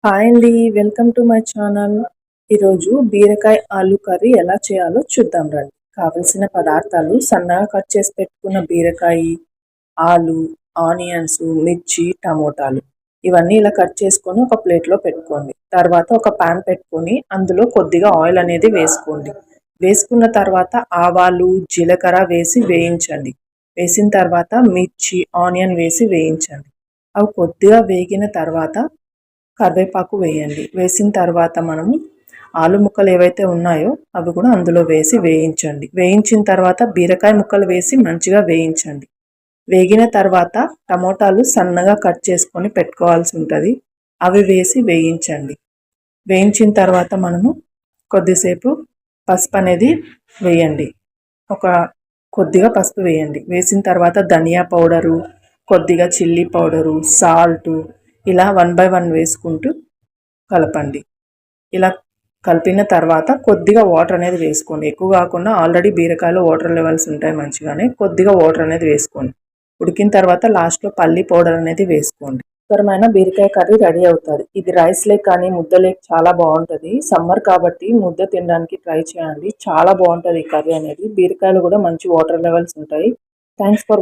Hi అండి, welcome to my channel. ఈరోజు బీరకాయ ఆలు కర్రీ ఎలా చేయాలో చూద్దాం రండి. కావలసిన పదార్థాలు: సన్నగా కట్ చేసి పెట్టుకున్న బీరకాయ, ఆలు, ఆనియన్స్, మిర్చి, టమోటాలు. ఇవన్నీ ఇలా కట్ చేసుకొని ఒక ప్లేట్లో పెట్టుకోండి. తర్వాత ఒక పాన్ పెట్టుకొని అందులో కొద్దిగా ఆయిల్ అనేది వేసుకోండి. వేసుకున్న తర్వాత ఆవాలు, జీలకర్ర వేసి వేయించండి. వేసిన తర్వాత మిర్చి, ఆనియన్ వేసి వేయించండి. అవి కొద్దిగా వేగిన తర్వాత కరివేపాకు వేయండి. వేసిన తర్వాత మనము ఆలు ముక్కలు ఏవైతే ఉన్నాయో అవి కూడా అందులో వేసి వేయించండి. వేయించిన తర్వాత బీరకాయ ముక్కలు వేసి మంచిగా వేయించండి. వేగిన తర్వాత టమోటాలు సన్నగా కట్ చేసుకొని పెట్టుకోవాల్సి ఉంటుంది. అవి వేసి వేయించండి. వేయించిన తర్వాత మనము కొద్దిసేపు పసుపు అనేది వేయండి. కొద్దిగా పసుపు వేయండి. వేసిన తర్వాత ధనియా పౌడరు, కొద్దిగా చిల్లీ పౌడరు, సాల్టు ఇలా 1 by 1 వేసుకుంటూ కలపండి. ఇలా కలిపిన తర్వాత కొద్దిగా వాటర్ అనేది వేసుకోండి. ఎక్కువ కాకుండా, ఆల్రెడీ బీరకాయలో వాటర్ లెవెల్స్ ఉంటాయి మంచిగానే. కొద్దిగా వాటర్ అనేది వేసుకోండి. ఉడికిన తర్వాత లాస్ట్లో పల్లి పౌడర్ అనేది వేసుకోండి. రుచికరమైన బీరకాయ కర్రీ రెడీ అవుతుంది. ఇది రైస్ లేక్ కానీ ముద్ద లేక్ చాలా బాగుంటుంది. సమ్మర్ కాబట్టి ముద్ద తినడానికి ట్రై చేయండి. చాలా బాగుంటుంది ఈ కర్రీ అనేది. బీరకాయలు కూడా మంచి వాటర్ లెవెల్స్ ఉంటాయి. Thanks for